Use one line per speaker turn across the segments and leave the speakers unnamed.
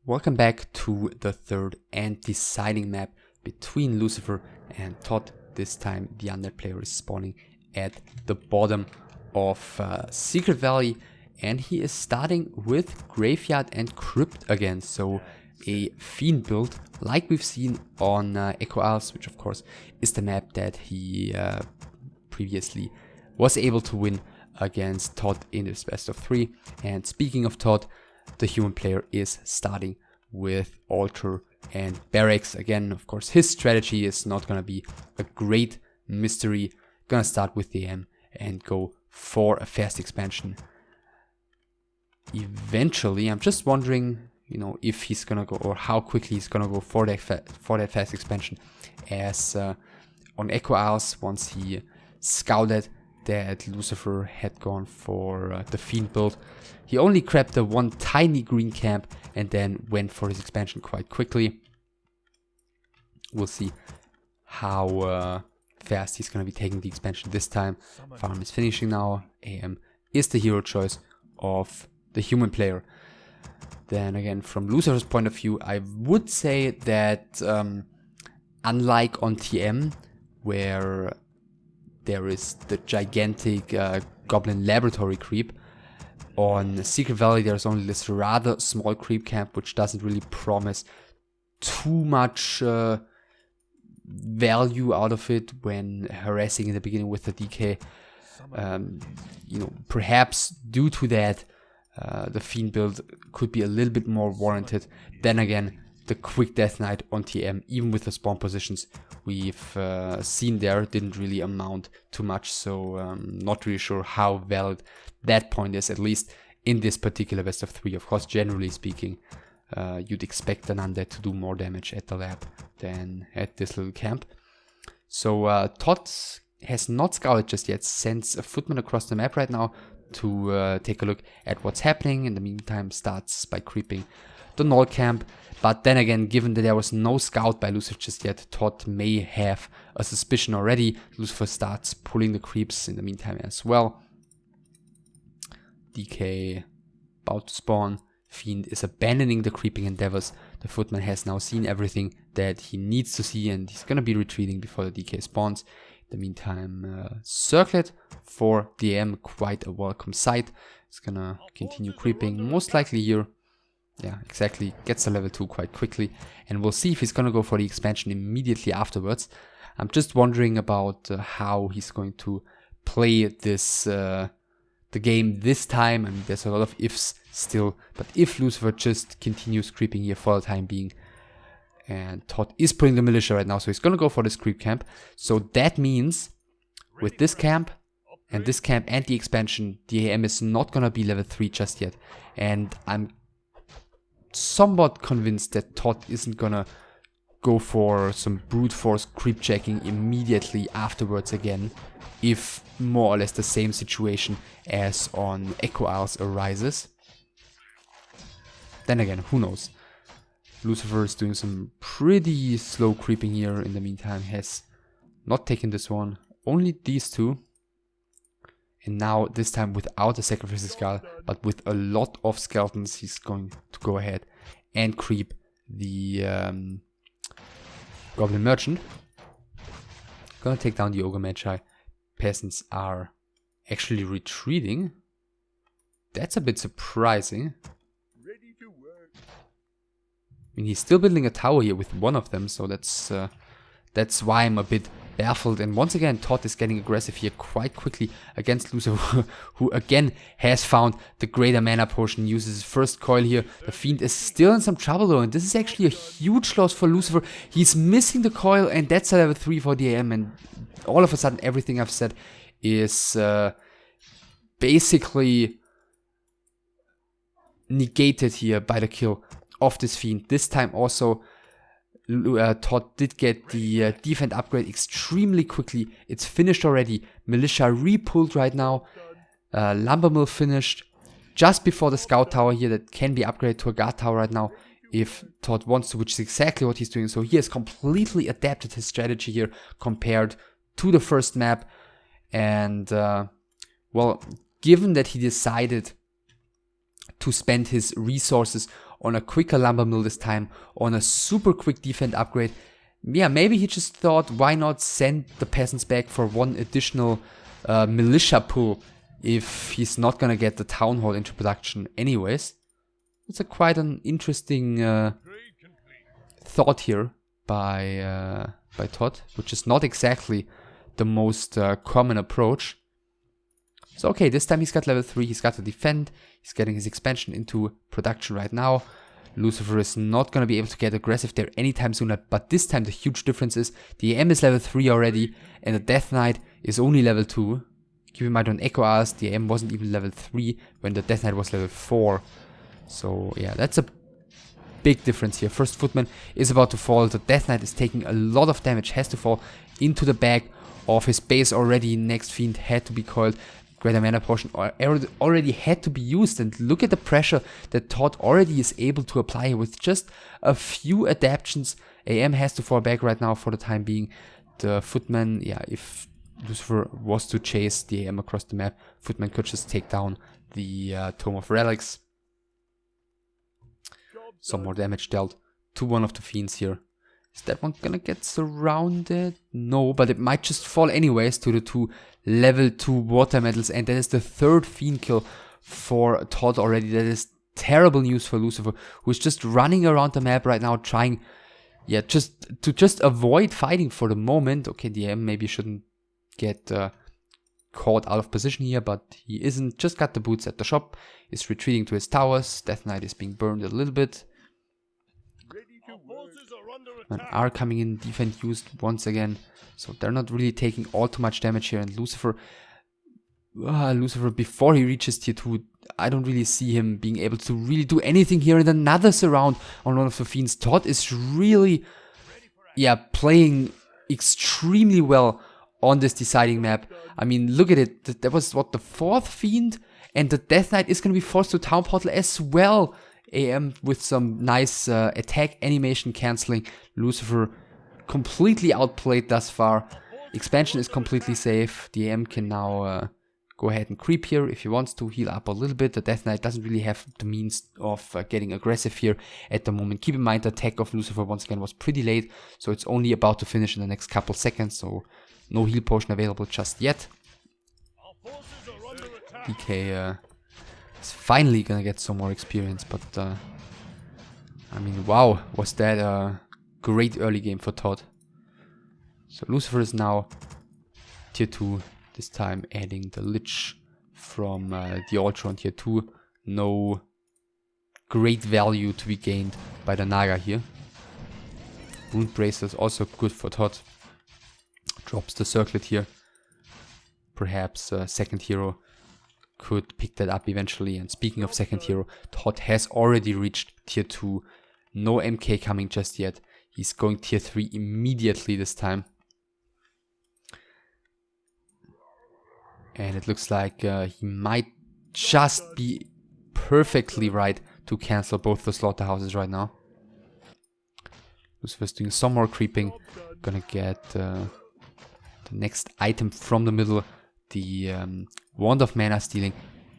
Welcome back to the third and deciding map between Lucifer and Todd. This time the undead player is spawning at the bottom of Secret Valley, and he is starting with Graveyard and Crypt again, so a Fiend build like we've seen on Echo Isles, which of course is the map that he previously was able to win against Todd in this best of 3. And speaking of Todd, the human player is starting with Altar and Barracks. Again, of course, his strategy is not going to be a great mystery. Gonna start with IEM and go for a fast expansion. Eventually, I'm just wondering, if he's gonna go or how quickly he's gonna go for that fast expansion. As on Echo Isles, once he scouted that Lucifer had gone for the Fiend build, he only grabbed the one tiny green camp and then went for his expansion quite quickly. We'll see how fast he's going to be taking the expansion this time. Farm is finishing now. IEM is the hero choice of the human player. Then again, from Lucifer's point of view, I would say that unlike on TM, where there is the gigantic Goblin Laboratory creep, on Secret Valley there's only this rather small creep camp, which doesn't really promise too much value out of it when harassing in the beginning with the DK. Perhaps due to that, the Fiend build could be a little bit more warranted. Then again, the quick Death Knight on TM, even with the spawn positions we've seen there, didn't really amount to much, so not really sure how valid that point is, at least in this particular best of 3. Of course, generally speaking, you'd expect an undead to do more damage at the lab than at this little camp. So Todd has not scouted just yet, sends a footman across the map right now to take a look at what's happening. In the meantime, starts by creeping the null camp. But then again, given that there was no scout by Lucifer just yet, Todd may have a suspicion already. Lucifer starts pulling the creeps in the meantime as well. DK about to spawn. Fiend is abandoning the creeping endeavors. The footman has now seen everything that he needs to see, and he's gonna be retreating before the DK spawns. In the meantime, Circlet for DM, quite a welcome sight. It's gonna continue creeping, most likely here. Yeah, exactly, gets to level 2 quite quickly, and we'll see if he's gonna go for the expansion immediately afterwards. I'm just wondering about how he's going to play this the game this time. I mean, there's a lot of ifs still, but if Lucifer just continues creeping here for the time being, and Todd is putting the militia right now, so he's gonna go for this creep camp. So that means with this camp and the expansion, the IEM is not gonna be level 3 just yet, and I'm somewhat convinced that Todd isn't gonna go for some brute force creep checking immediately afterwards again, if more or less the same situation as on Echo Isles arises. Then again, who knows? Lucifer is doing some pretty slow creeping here. In the meantime, has not taken this one, only these two. And now, this time without a sacrificial skull, but with a lot of skeletons, he's going to go ahead and creep the Goblin Merchant. Gonna take down the Ogre Magi. Peasants are actually retreating. That's a bit surprising. I mean, he's still building a tower here with one of them, so that's why I'm a bit baffled. And once again, Todd is getting aggressive here quite quickly against Lucifer, who again has found the greater mana potion, uses his first coil here. The Fiend is still in some trouble though, and this is actually a huge loss for Lucifer. He's missing the coil, and that's a level 3 for the IEM, and all of a sudden everything I've said is basically negated here by the kill of this Fiend. This time also Todd did get the defense upgrade extremely quickly. It's finished already. Militia re-pulled right now. Lumber Mill finished just before the scout tower here that can be upgraded to a guard tower right now if Todd wants to, which is exactly what he's doing. So he has completely adapted his strategy here compared to the first map. And well, given that he decided to spend his resources on a quicker lumber mill this time, on a super quick defense upgrade. Yeah, maybe he just thought, why not send the peasants back for one additional militia pull if he's not gonna get the town hall into production anyways. It's quite an interesting thought here by Todd, which is not exactly the most common approach. So okay, this time he's got level 3, he's got to defend, he's getting his expansion into production right now. Lucifer is not going to be able to get aggressive there anytime sooner, but this time the huge difference is the IEM is level 3 already, and the Death Knight is only level 2. Keep in mind on Echo Hours, the IEM wasn't even level 3 when the Death Knight was level 4. So yeah, that's a big difference here. First Footman is about to fall, the Death Knight is taking a lot of damage, has to fall into the back of his base already. Next Fiend had to be coiled. Greater Mana Potion already had to be used, and look at the pressure that Todd already is able to apply with just a few adaptations. IEM has to fall back right now for the time being. The Footman, yeah, if Lucifer was to chase the IEM across the map, Footman could just take down the Tome of Relics. Some more damage dealt to one of the Fiends here. Is that one gonna get surrounded? No, but it might just fall anyways to the 2 level 2 water metals, and that is the 3rd Fiend kill for Todd already. That is terrible news for Lucifer, who is just running around the map right now trying, yeah, just avoid fighting for the moment. Okay, the IEM maybe shouldn't get caught out of position here, but he isn't. Just got the boots at the shop, is retreating to his towers. Death Knight is being burned a little bit. And are coming in, defense used once again, so they're not really taking all too much damage here. And Lucifer before he reaches tier 2, I don't really see him being able to really do anything here. And another surround on one of the Fiends. Todd is really, yeah, playing extremely well on this deciding map. I mean, look at it, that was what, the 4th Fiend, and the Death Knight is going to be forced to Town Portal as well. IEM with some nice attack animation cancelling. Lucifer completely outplayed thus far. Expansion is completely safe. The IEM can now go ahead and creep here if he wants to, heal up a little bit. The Death Knight doesn't really have the means of getting aggressive here at the moment. Keep in mind the attack of Lucifer once again was pretty late, so it's only about to finish in the next couple seconds, so no heal potion available just yet. DK is finally gonna get some more experience, but I mean, wow, was that a great early game for Todd. So Lucifer is now tier 2, this time adding the Lich from the Ultra on tier 2. No great value to be gained by the Naga here. Wound Bracer is also good for Todd. Drops the Circlet here. Perhaps second hero could pick that up eventually. And speaking of second hero, Todd has already reached tier 2. No MK coming just yet. He's going tier 3 immediately this time. And it looks like he might just be perfectly right to cancel both the slaughterhouses right now. Lucifer's doing some more creeping. Gonna get the next item from the middle. The Wand of Mana Stealing.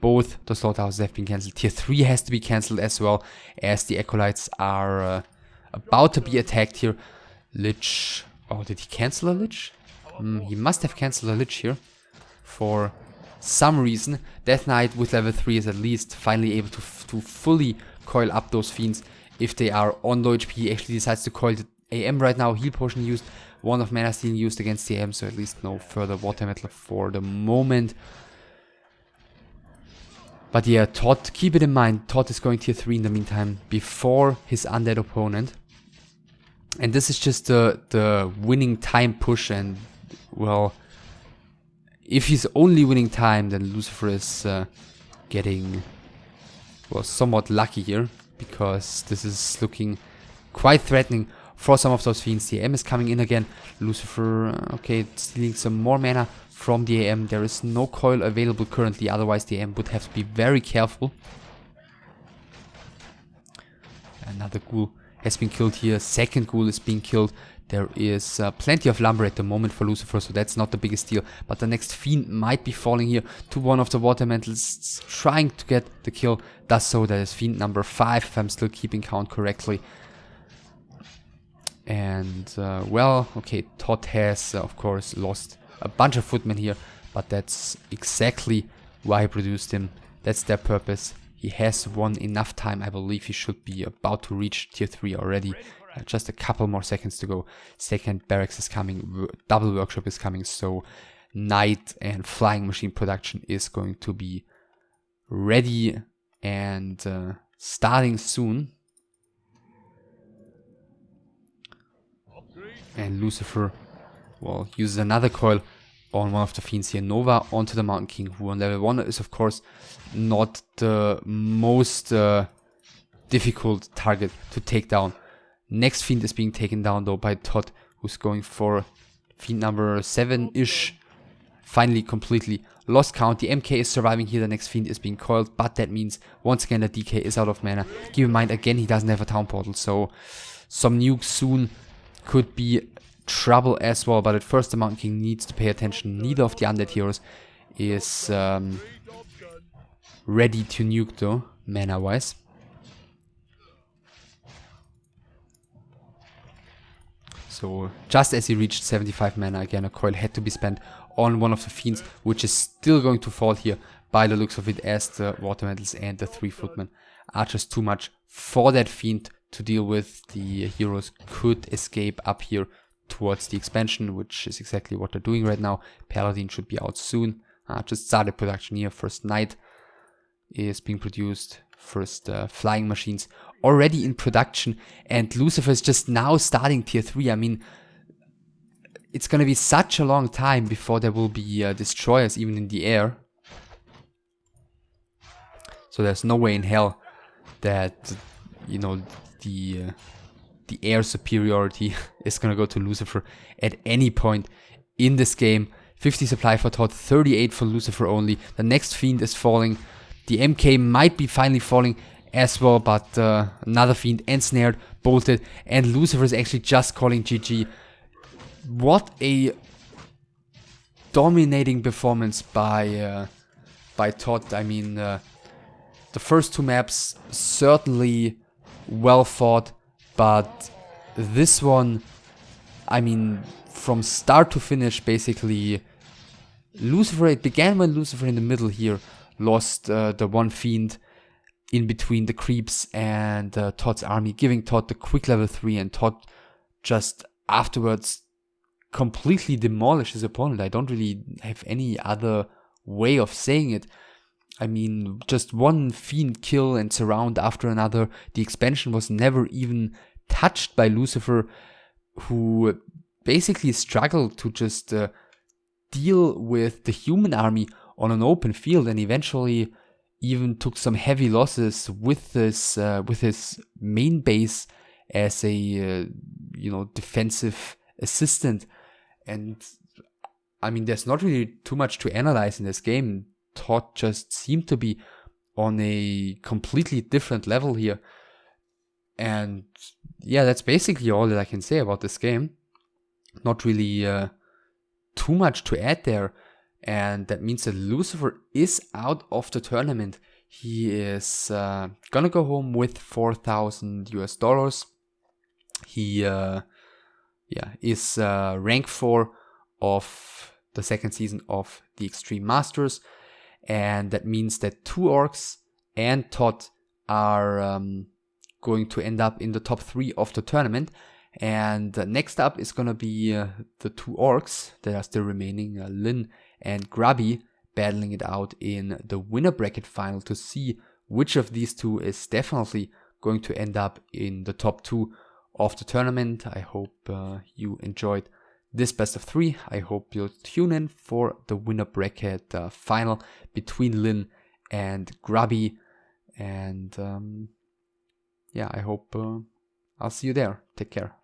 Both the slaughterhouses have been cancelled. Tier 3 has to be cancelled as well, as the Acolytes are about to be attacked here. Lich. Oh, did he cancel a Lich? He must have cancelled a Lich here. For some reason. Death Knight with level 3 is at least finally able to fully coil up those Fiends. If they are on low HP, he actually decides to coil the IEM right now. Heal Potion used. Wand of Mana Stealing used against the IEM, so at least no further Water Metal for the moment. But yeah, Todd, keep it in mind, Todd is going tier 3 in the meantime, before his undead opponent. And this is just the winning time push, and well, if he's only winning time, then Lucifer is getting, well, somewhat lucky here, because this is looking quite threatening for some of those Fiends. The IEM is coming in again. Lucifer, okay, stealing some more mana from the IEM. There is no coil available currently, otherwise the IEM would have to be very careful. Another ghoul has been killed here. Second ghoul is being killed. There is plenty of lumber at the moment for Lucifer, so that's not the biggest deal. But the next fiend might be falling here to one of the water elementals, trying to get the kill. Does so. That is fiend number 5, if I'm still keeping count correctly. And, well, okay, Todd has, of course, lost a bunch of footmen here, but that's exactly why he produced him. That's their purpose. He has won enough time. I believe he should be about to reach tier 3 already. Just a couple more seconds to go. Second barracks is coming, double workshop is coming, so night and flying machine production is going to be ready and starting soon. And Lucifer, well, uses another coil on one of the fiends here. Nova onto the Mountain King, who on level 1 is of course not the most difficult target to take down. Next fiend is being taken down though by Todd, who's going for fiend number 7-ish. Finally completely lost count. The MK is surviving here. The next fiend is being coiled, but that means once again the DK is out of mana. Keep in mind again he doesn't have a town portal, so some nukes soon could be trouble as well. But at first the Mountain King needs to pay attention. Neither of the undead heroes is ready to nuke though, mana wise. So just as he reached 75 mana, again a coil had to be spent on one of the fiends, which is still going to fall here by the looks of it, as the water elementals and the 3 footmen are just too much for that fiend to deal with. The heroes could escape up here towards the expansion, which is exactly what they're doing right now. Paladin should be out soon. Just started production here. First Knight is being produced. First flying machines already in production, and Lucifer is just now starting tier 3. I mean, it's gonna be such a long time before there will be destroyers even in the air. So there's no way in hell that, you know, the air superiority is gonna go to Lucifer at any point in this game. 50 supply for Todd, 38 for Lucifer only. The next fiend is falling. The MK might be finally falling as well, but another fiend ensnared, bolted, and Lucifer is actually just calling GG. What a dominating performance by Todd. I mean, the first 2 maps certainly well fought, but this one, I mean, from start to finish, basically, Lucifer, it began when Lucifer in the middle here lost the one fiend in between the creeps and Todd's army, giving Todd the quick level 3, and Todd just afterwards completely demolished his opponent. I don't really have any other way of saying it. I mean, just one fiend kill and surround after another. The expansion was never even touched by Lucifer, who basically struggled to just deal with the human army on an open field, and eventually even took some heavy losses with this with his main base as a you know, defensive assistant. And I mean, there's not really too much to analyze in this game. Todd just seemed to be on a completely different level here, and yeah, that's basically all that I can say about this game. Not really too much to add there. And that means that Lucifer is out of the tournament. He is gonna go home with $4,000 US. He is rank 4 of the second season of the Extreme Masters, and that means that 2 orcs and Todd are going to end up in the top 3 of the tournament. And next up is gonna be the 2 orcs that are still remaining, Lynn and Grubby, battling it out in the winner bracket final to see which of these 2 is definitely going to end up in the top 2 of the tournament. I hope you enjoyed this best of 3. I hope you'll tune in for the winner bracket final between Lynn and Grubby. And yeah, I hope I'll see you there. Take care.